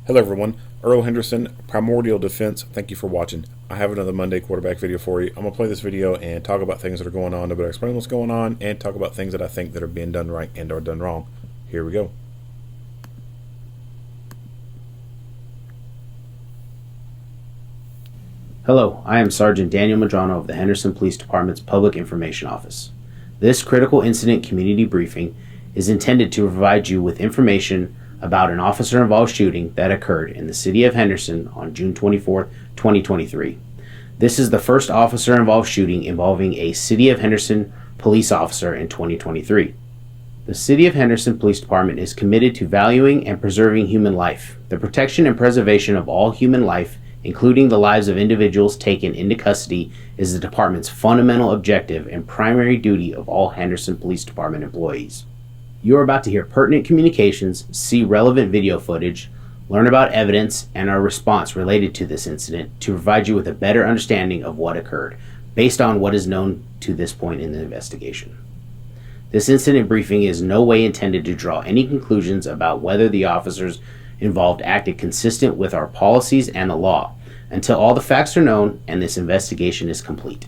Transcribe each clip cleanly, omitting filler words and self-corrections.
Hello everyone, Earl Henderson, Primordial Defense. Thank you for watching. I have another Monday quarterback video for you. I'm going to play this video and talk about things that are going on, but explain what's going on and talk about things that I think that are being done right and are done wrong. Here we go. Hello, I am Sergeant Daniel Madrano of the Henderson Police Department's Public Information Office. This critical incident community briefing is intended to provide you with information about an officer-involved shooting that occurred in the city of Henderson on June 24, 2023. This is the first officer-involved shooting involving a City of Henderson police officer in 2023. The City of Henderson Police Department is committed to valuing and preserving human life. The protection and preservation of all human life, including the lives of individuals taken into custody, is the department's fundamental objective and primary duty of all Henderson Police Department employees. You are about to hear pertinent communications, see relevant video footage, learn about evidence and our response related to this incident to provide you with a better understanding of what occurred, based on what is known to this point in the investigation. This incident briefing is no way intended to draw any conclusions about whether the officers involved acted consistent with our policies and the law, until all the facts are known and this investigation is complete.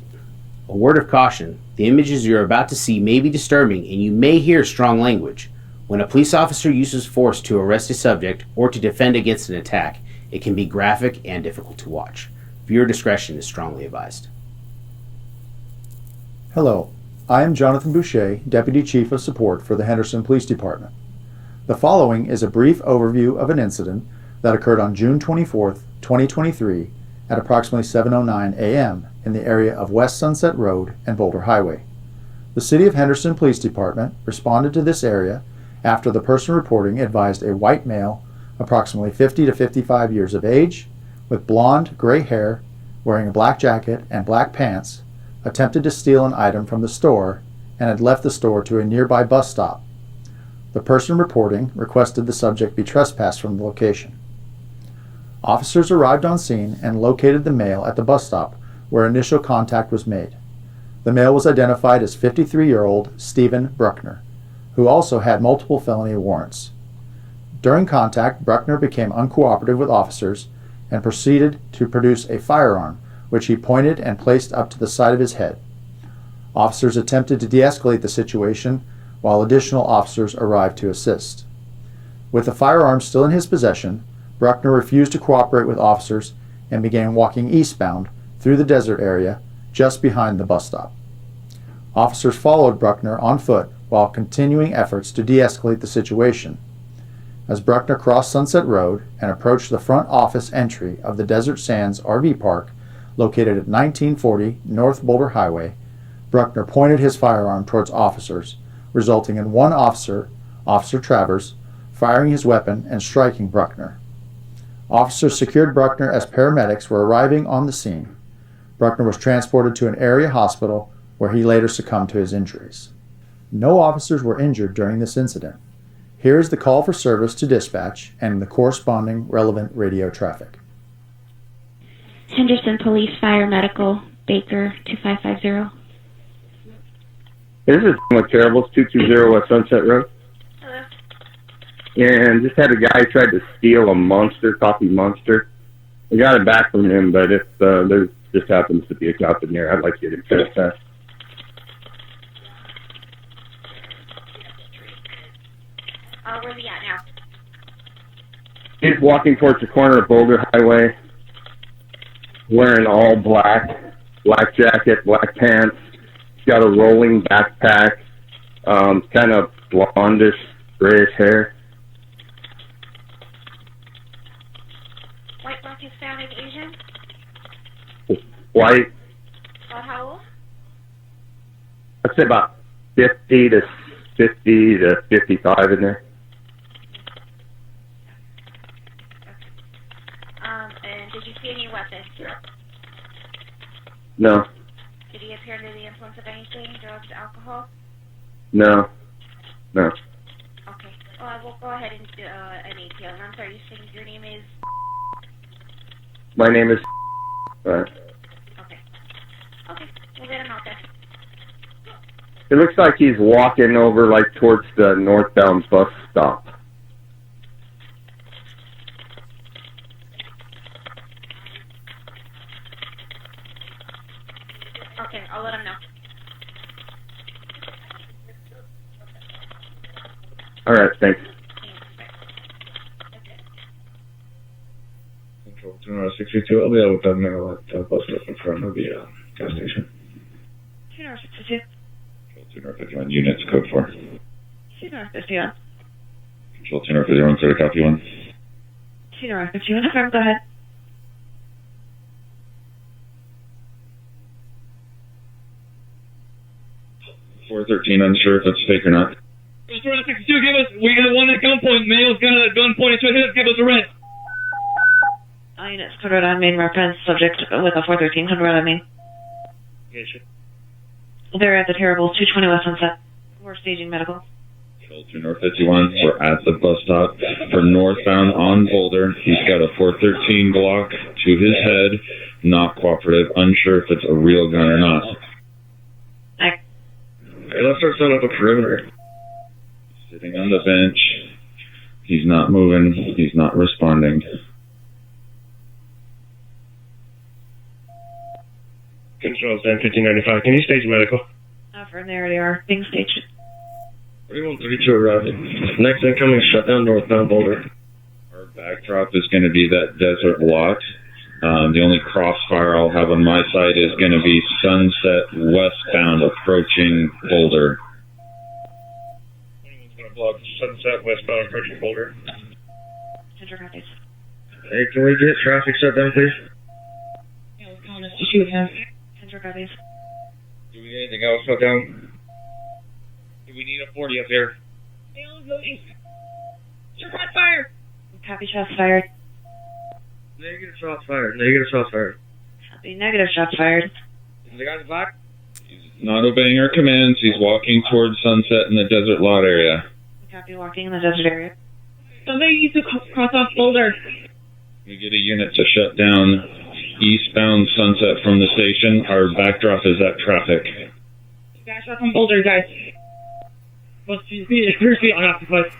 A word of caution, the images you're about to see may be disturbing and you may hear strong language. When a police officer uses force to arrest a subject or to defend against an attack, it can be graphic and difficult to watch. Viewer discretion is strongly advised. Hello, I am Jonathan Boucher, Deputy Chief of Support for the Henderson Police Department. The following is a brief overview of an incident that occurred on June 24, 2023 at approximately 7:09 a.m. in the area of West Sunset Road and Boulder Highway. The City of Henderson Police Department responded to this area after the person reporting advised a white male, approximately 50 to 55 years of age, with blonde, gray hair, wearing a black jacket and black pants, attempted to steal an item from the store and had left the store to a nearby bus stop. The person reporting requested the subject be trespassed from the location. Officers arrived on scene and located the male at the bus stop where initial contact was made. The male was identified as 53-year-old Stephen Brucker, who also had multiple felony warrants. During contact, Brucker became uncooperative with officers and proceeded to produce a firearm, which he pointed and placed up to the side of his head. Officers attempted to de-escalate the situation while additional officers arrived to assist. With the firearm still in his possession, Brucker refused to cooperate with officers and began walking eastbound through the desert area just behind the bus stop. Officers followed Brucker on foot while continuing efforts to de-escalate the situation. As Brucker crossed Sunset Road and approached the front office entry of the Desert Sands RV Park located at 1940 North Boulder Highway, Brucker pointed his firearm towards officers, resulting in one officer, Officer Travers, firing his weapon and striking Brucker. Officers secured Brucker as paramedics were arriving on the scene. Brucker was transported to an area hospital where he later succumbed to his injuries. No officers were injured during this incident. Here is the call for service to dispatch and the corresponding relevant radio traffic. Henderson Police Fire Medical, Baker 2550. This is with Terribles, 220 West Sunset Road. Hello. And just had a guy tried to steal a Monster, coffee Monster. We got it back from him, but if there just happens to be a cop in there, I'd like you to test that. Where's he at now? He's walking towards the corner of Boulder Highway, wearing all black, black jacket, black pants. He's got a rolling backpack, kind of blondish, grayish hair. White, black, Hispanic, Asian? White. About how old? I'd say about 50 to 55 in there. And did you see any weapons? No. Did he appear under the influence of anything, drugs, alcohol? No. Okay. Well, we'll go ahead and do an ATO. And I'm sorry, you saying your name is? My name is... Okay. We'll get him out there. It looks like he's walking over, like, towards the northbound bus stop. Okay, I'll let him know. All right, thanks. Control 262, I'll be able to mail that bus stop in front of the gas station. 262. Control 251, units, code 4. 251. Control 251, clear to copy 1. 251, affirm, go ahead. $413, unsure if it's fake or not. 262, give us, we got one at gunpoint, male's got a gun pointed to his, give us a rent. All units, code red on main reference, subject with a 413, code red on main. Yes, sir. They're at the terrible 220 West Sunset. We're staging medical. Control 2 North 51, we're at the bus stop for northbound on Boulder. He's got a 413 Glock to his head, not cooperative, unsure if it's a real gun or not. Okay, let's start setting up a perimeter. Sitting on the bench. He's not moving. He's not responding. Control 10-1595, can you stage medical? Affirm, they already are being staged. 3132 arriving. Next incoming shutdown northbound Boulder. Our backdrop is going to be that desert lot. The only crossfire I'll have on my side is going to be Sunset westbound approaching Boulder. 21's going to block Sunset westbound approaching Boulder. Enter copies. Hey, can we get traffic shut down, please? Yeah, we're calling us to shoot him. Enter copies. Do we need anything else shut down? Do we need a 40 up here? Shots fired! Copy, shots fired. Negative shots fired. Negative shots fired. Copy, negative shots fired. Is the guy in the back? He's not obeying our commands. He's walking towards Sunset in the desert lot area. Copy, walking in the desert area. Somebody needs to cross off Boulder. We get a unit to shut down eastbound Sunset from the station. Our backdrop is at traffic. Guys, shot from Boulder, guys. Must be 3 feet unoccupied.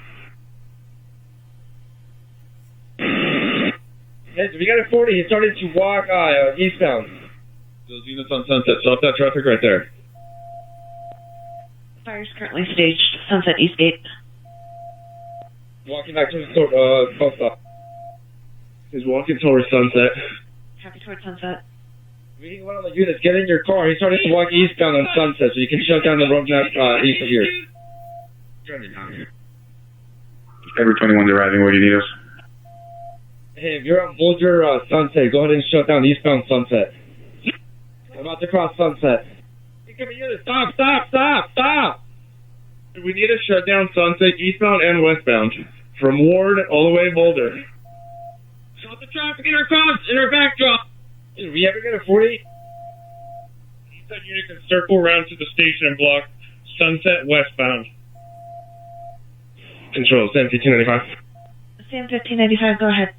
Hey, we got a 40. He started to walk eastbound. Those units on Sunset, stop that traffic right there. Fire is currently staged. Sunset East Gate. Walking back to the bus stop. He's walking towards Sunset. Copy, towards Sunset. We need one of the units. Get in your car. He started to walk eastbound on Sunset, so you can shut down the road east of here. Every 21's arriving. Where do you need us? Hey, if you're on Boulder Sunset, go ahead and shut down eastbound Sunset. I'm about to cross Sunset. Stop, stop, stop, stop! We need to shut down Sunset eastbound and westbound. From Ward all the way Boulder. Stop the traffic in our cross, in our backdrop! Did we ever get a 40? Eastside unit can circle around to the station and block Sunset westbound. Control, Sam 1595. Sam 1595, go ahead.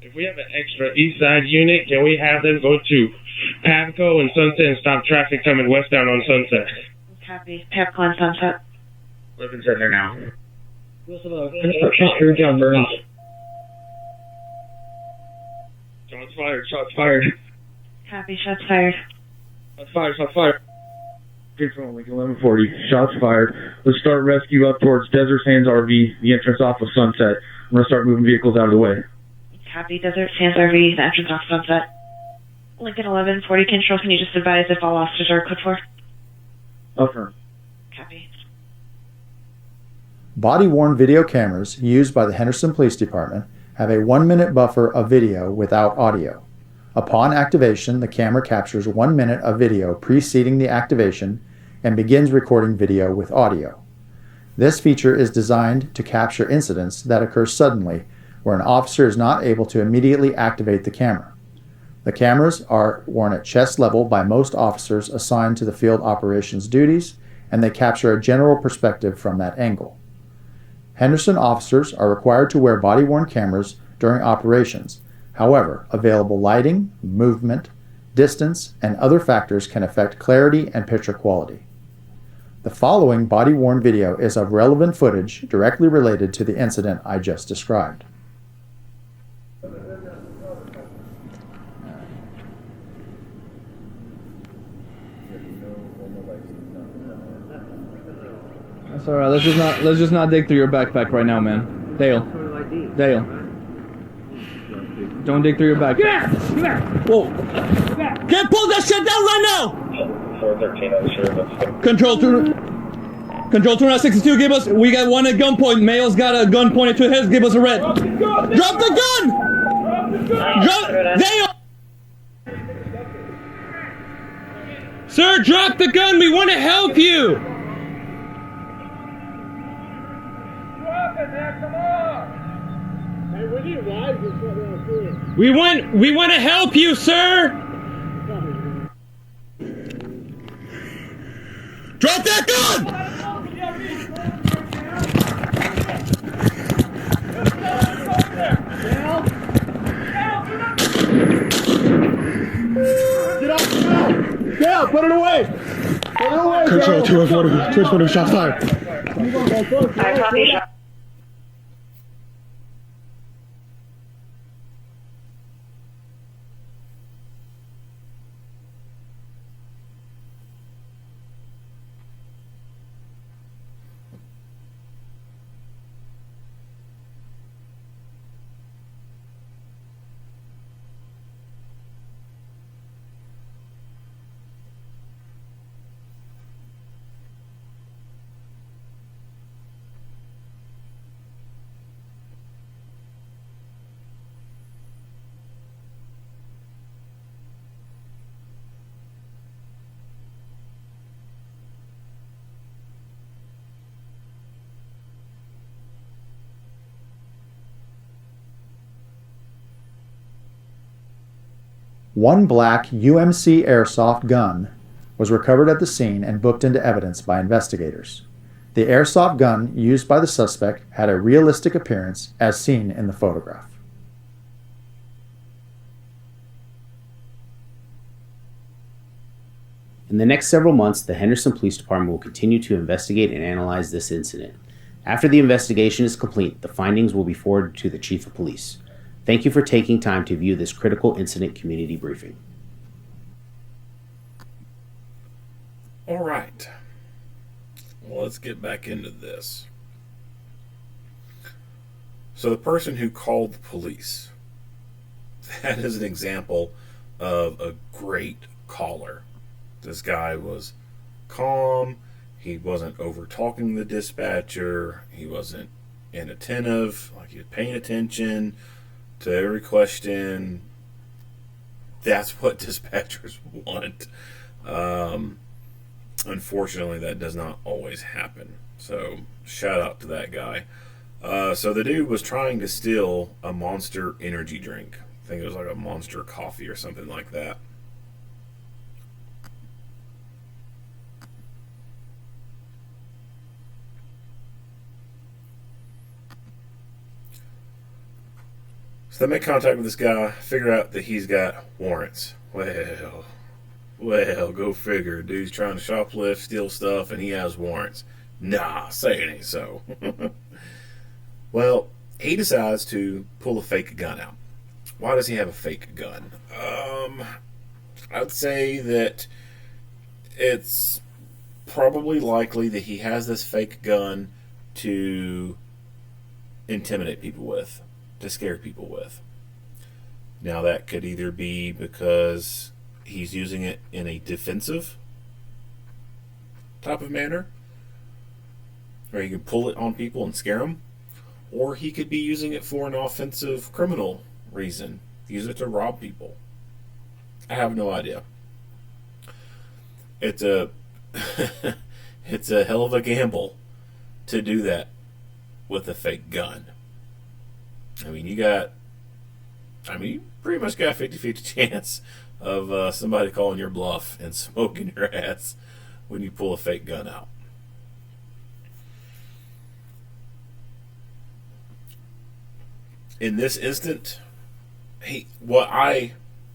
If we have an extra eastside unit, can we have them go to Pavco and Sunset and stop traffic coming westbound on Sunset? Copy. Pavco on Sunset. Weapons in there now. Shot down, burn. Shots fired, shots fired. Copy, shots fired. Shots fired, shots fired. Control, Lincoln 1140. Shots fired. Let's start rescue up towards Desert Sands RV, the entrance off of Sunset. I'm going to start moving vehicles out of the way. Copy, Desert Sands RV, the entrance off Sunset. Lincoln 1140, Control, can you just advise if all officers are code for? Affirm. Copy. Body-worn video cameras used by the Henderson Police Department have a 1-minute buffer of video without audio. Upon activation, the camera captures 1 minute of video preceding the activation and begins recording video with audio. This feature is designed to capture incidents that occur suddenly where an officer is not able to immediately activate the camera. The cameras are worn at chest level by most officers assigned to the field operations duties, and they capture a general perspective from that angle. Henderson officers are required to wear body-worn cameras during operations. However, available lighting, movement, distance, and other factors can affect clarity and picture quality. The following body-worn video is of relevant footage directly related to the incident I just described. That's all right. Let's just not dig through your backpack right now, man. Dale. Dale. Don't dig through your backpack. Get back! Whoa! Can't pull that shit down right now! 413, I'm sure that's Control 262, give us. We got one at gunpoint. Male's got a gun pointed to his. Give us a red. Drop the gun! Drop Dale! Sir, drop the gun! We want to help you! We want to help you, sir! Drop that gun! Get off the ground! Dale, put it away! Put it away, Control 240, shots fired. I copy shot. One black UMC airsoft gun was recovered at the scene and booked into evidence by investigators. The airsoft gun used by the suspect had a realistic appearance as seen in the photograph. In the next several months, the Henderson Police Department will continue to investigate and analyze this incident. After the investigation is complete, the findings will be forwarded to the Chief of Police. Thank you for taking time to view this critical incident community briefing. All right. Well, let's get back into this. So the person who called the police, that is an example of a great caller. This guy was calm. He wasn't over talking the dispatcher. He wasn't inattentive. Like, he was paying attention to every question. That's what dispatchers want. Unfortunately, that does not always happen. So, shout out to that guy. So the dude was trying to steal a Monster energy drink. I think it was like a Monster coffee or something like that. So they make contact with this guy, figure out that he's got warrants. Well, go figure. Dude's trying to shoplift, steal stuff, and he has warrants. Nah, say it ain't so. Well, he decides to pull a fake gun out. Why does he have a fake gun? I'd say that it's probably likely that he has this fake gun to intimidate people with, to scare people with. Now, that could either be because he's using it in a defensive type of manner, where he can pull it on people and scare them, or he could be using it for an offensive criminal reason. Use it to rob people. I have no idea. It's a it's a hell of a gamble to do that with a fake gun. I mean, you pretty much got a 50-50 chance of somebody calling your bluff and smoking your ass when you pull a fake gun out. In this instant,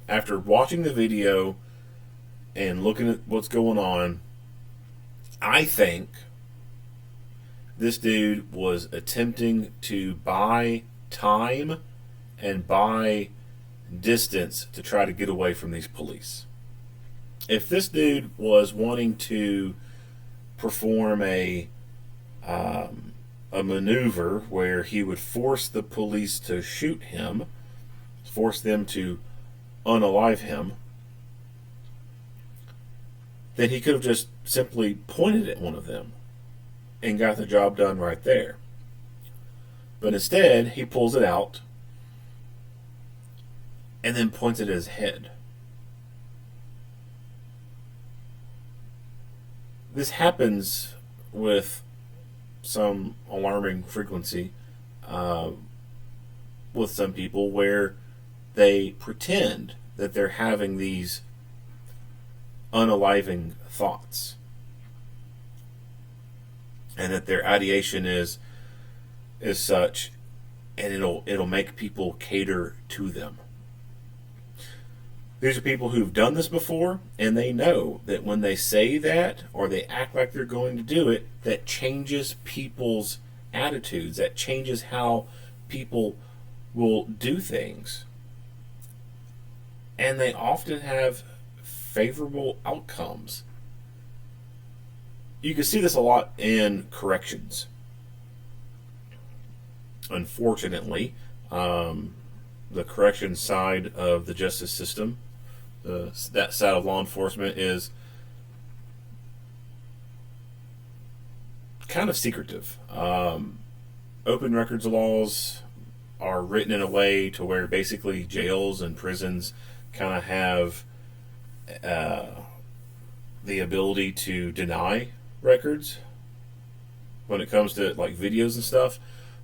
after watching the video and looking at what's going on, I think this dude was attempting to buy time and buy distance to try to get away from these police. If this dude was wanting to perform a a maneuver where he would force the police to shoot him, force them to unalive him, then he could have just simply pointed at one of them and got the job done right there. But instead, he pulls it out and then points it at his head. This happens with some alarming frequency with some people, where they pretend that they're having these unaliving thoughts and that their ideation is such, and it'll make people cater to them. These are people who've done this before, and they know that when they say that or they act like they're going to do it, that changes people's attitudes, that changes how people will do things. And they often have favorable outcomes. You can see this a lot in corrections. Unfortunately, the corrections side of the justice system, that side of law enforcement, is kind of secretive. Open records laws are written in a way to where basically jails and prisons kind of have the ability to deny records when it comes to like videos and stuff,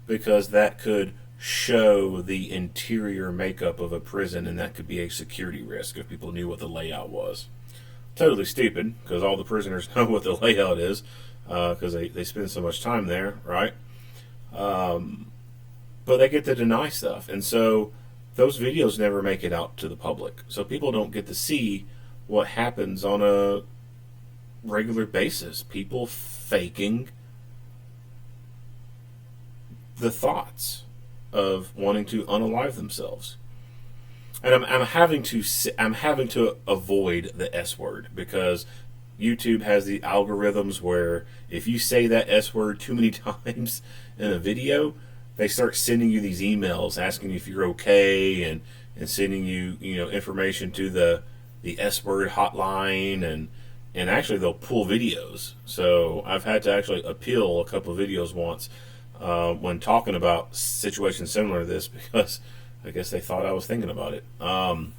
because that could show the interior makeup of a prison, and that could be a security risk if people knew what the layout was. Totally stupid, because all the prisoners know what the layout is, because they spend so much time there, right? But they get to deny stuff, and so those videos never make it out to the public. So people don't get to see what happens on a regular basis. People faking the thoughts of wanting to unalive themselves. And I'm having to avoid the S word, because YouTube has the algorithms where if you say that S word too many times in a video, they start sending you these emails asking you if you're okay, and sending you information to the S word hotline, and actually they'll pull videos. So I've had to actually appeal a couple of videos once when talking about situations similar to this, because I guess they thought I was thinking about it. In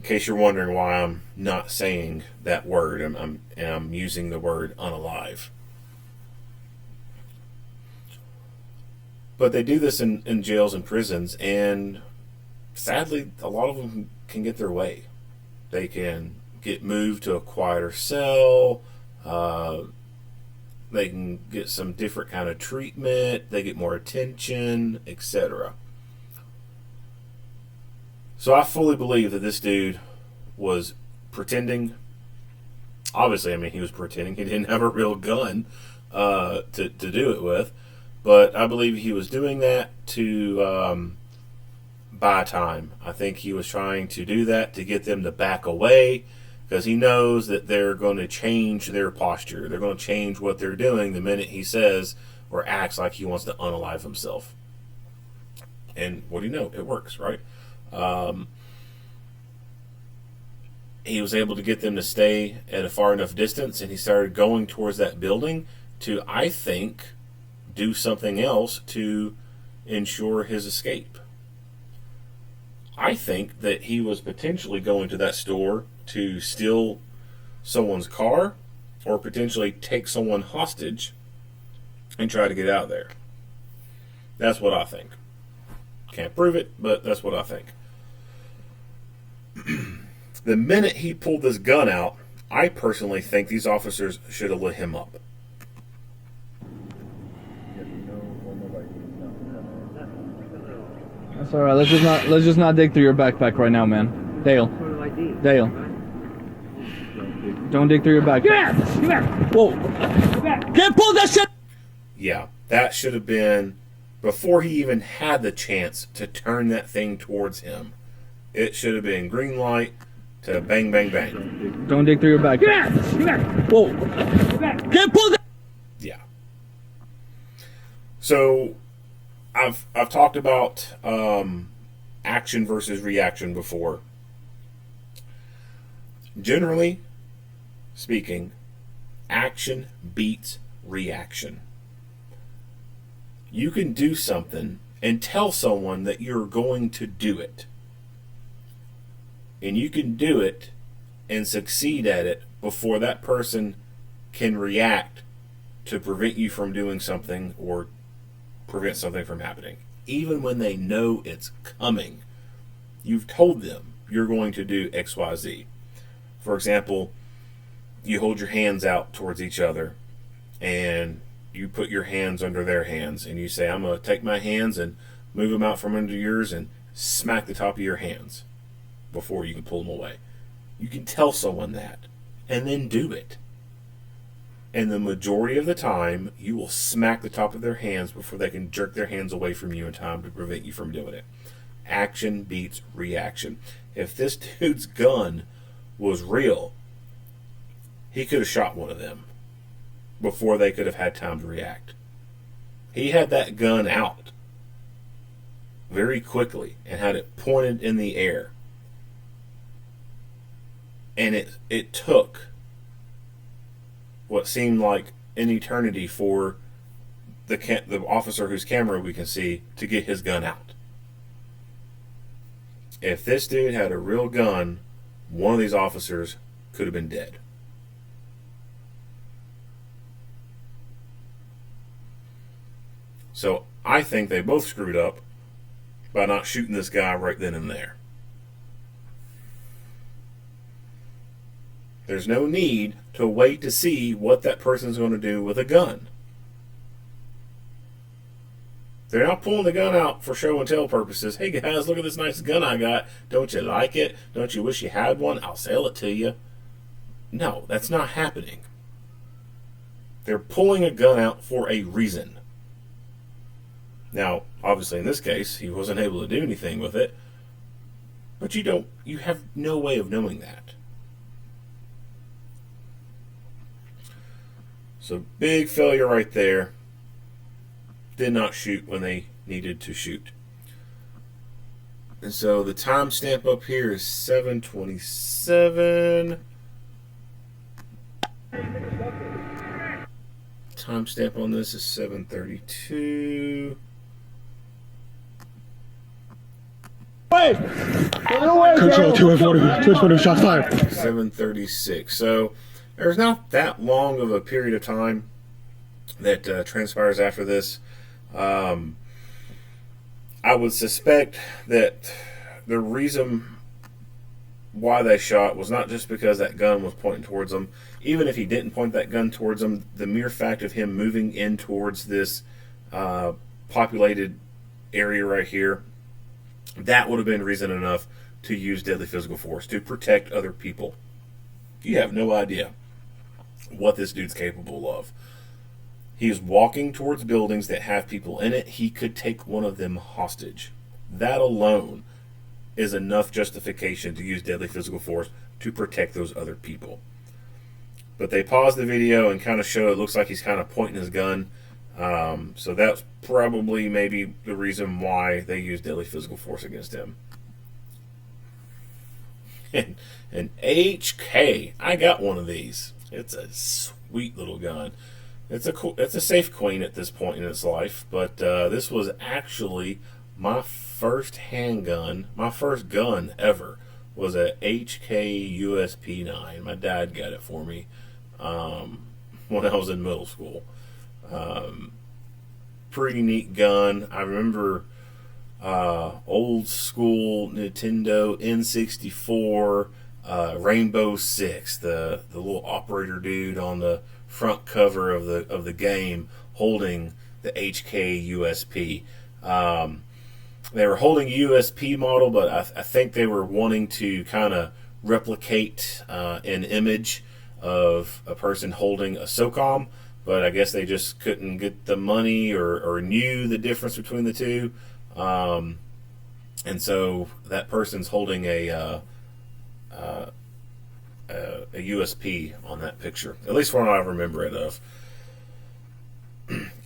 case you're wondering why I'm not saying that word, I'm using the word unalive. But they do this in jails and prisons, and sadly, a lot of them can get their way. They can get moved to a quieter cell. They can get some different kind of treatment. They get more attention, etc. So I fully believe that this dude was pretending. Obviously, I mean, he was pretending. He didn't have a real gun to do it with. But I believe he was doing that to buy time. I think he was trying to do that to get them to back away, because he knows that they're going to change their posture. They're going to change what they're doing the minute he says or acts like he wants to unalive himself. And what do you know? It works, right? He was able to get them to stay at a far enough distance, and he started going towards that building to, I think, do something else to ensure his escape. I think that he was potentially going to that store to steal someone's car, or potentially take someone hostage and try to get out of there. That's what I think. Can't prove it, but that's what I think. The minute he pulled this gun out, I personally think these officers should have lit him up. That's all right. Let's just not dig through your backpack right now, man. Dale. Dale. Don't dig through your backpack. Whoa. Can't pull that shit. Yeah, that should have been before he even had the chance to turn that thing towards him. It should have been green light to bang, bang, bang. Don't dig through your back. Whoa. Can't pull that. Yeah. So I've talked about action versus reaction before. Generally speaking, action beats reaction. You can do something and tell someone that you're going to do it. And you can do it and succeed at it before that person can react to prevent you from doing something or prevent something from happening. Even when they know it's coming, you've told them you're going to do X, Y, Z. For example, you hold your hands out towards each other and you put your hands under their hands and you say, I'm going to take my hands and move them out from under yours and smack the top of your hands before you can pull them away. You can tell someone that and then do it. And the majority of the time, you will smack the top of their hands before they can jerk their hands away from you in time to prevent you from doing it. Action beats reaction. If this dude's gun was real, he could have shot one of them before they could have had time to react. He had that gun out very quickly and had it pointed in the air. And it took what seemed like an eternity for the officer whose camera we can see to get his gun out. If this dude had a real gun, one of these officers could have been dead. So I think they both screwed up by not shooting this guy right then and there. There's no need to wait to see what that person's going to do with a gun. They're not pulling the gun out for show and tell purposes. Hey guys, look at this nice gun I got. Don't you like it? Don't you wish you had one? I'll sell it to you. No, that's not happening. They're pulling a gun out for a reason. Now, obviously in this case, he wasn't able to do anything with it. But you have no way of knowing that. So big failure right there. Did not shoot when they needed to shoot. And so the timestamp up here is 7:27. Timestamp on this is 7:32. Control 240, shots fired. 7:36. So there's not that long of a period of time that transpires after this. I would suspect that the reason why they shot was not just because that gun was pointing towards them. Even if he didn't point that gun towards them, the mere fact of him moving in towards this populated area right here, that would have been reason enough to use deadly physical force to protect other people. You have no idea what this dude's capable of. He's walking towards buildings that have people in it. He could take one of them hostage. That alone is enough justification to use deadly physical force to protect those other people. But they paused the video and kind of show it looks like he's kind of pointing his gun. So that's probably maybe the reason why they used deadly physical force against him. And an HK, I got one of these. It's a sweet little gun. It's a safe queen at this point in its life, but this was actually my first handgun. My first gun ever was a HK USP 9. My dad got it for me when I was in middle school. Pretty neat gun. I remember old school Nintendo N64 Rainbow Six, the little operator dude on the front cover of the game holding the HK USP. They were holding a USP model, but I think they were wanting to kind of replicate an image of a person holding a SOCOM, but I guess they just couldn't get the money or knew the difference between the two. And so that person's holding a a USP on that picture, at least from what I remember it of.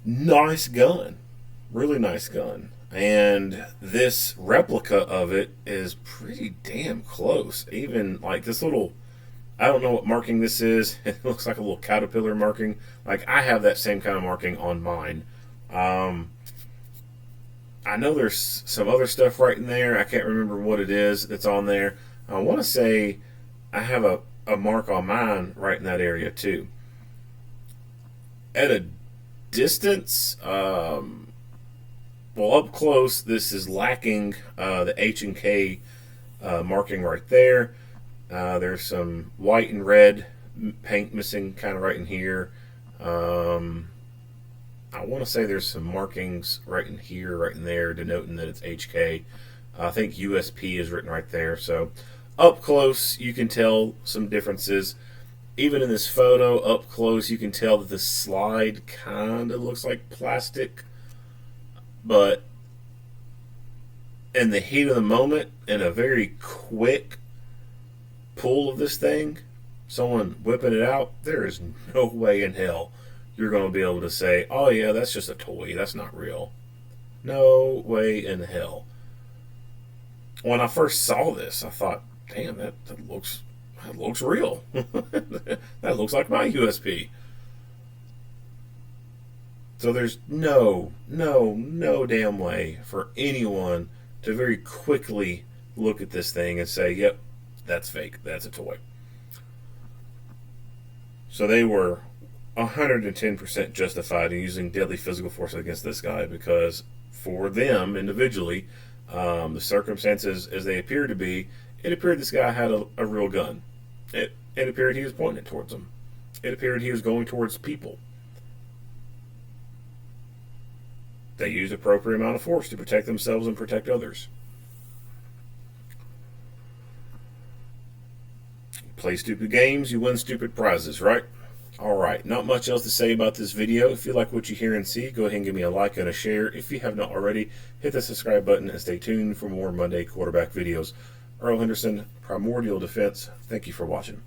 Nice gun, really nice gun, and this replica of it is pretty damn close. Even like this little, I don't know what marking this is. It looks like a little caterpillar marking. Like I have that same kind of marking on mine. I know there's some other stuff right in there. I can't remember what it is that's on there. I want to say I have a mark on mine right in that area too. At a distance, well, up close, this is lacking the H and K marking right there. There's some white and red paint missing kind of right in here. I want to say there's some markings right in here, right in there, denoting that it's HK. I think USP is written right there. So up close, you can tell some differences. Even in this photo, up close, you can tell that the slide kind of looks like plastic. But in the heat of the moment, in a very quick pull of this thing, someone whipping it out, there is no way in hell you're going to be able to say, oh yeah, that's just a toy, that's not real. No way in hell. When I first saw this, I thought, damn, that looks real. That looks like my USP. So there's no damn way for anyone to very quickly look at this thing and say, yep, that's fake, that's a toy. So they were 110% justified in using deadly physical force against this guy, because for them individually, the circumstances as they appear to be, it appeared this guy had a real gun. It appeared he was pointing it towards them. It appeared he was going towards people. They used appropriate amount of force to protect themselves and protect others. Play stupid games, you win stupid prizes, right? Alright, not much else to say about this video. If you like what you hear and see, go ahead and give me a like and a share. If you have not already, hit the subscribe button and stay tuned for more Monday quarterback videos. Earl Henderson, Primordial Defense. Thank you for watching.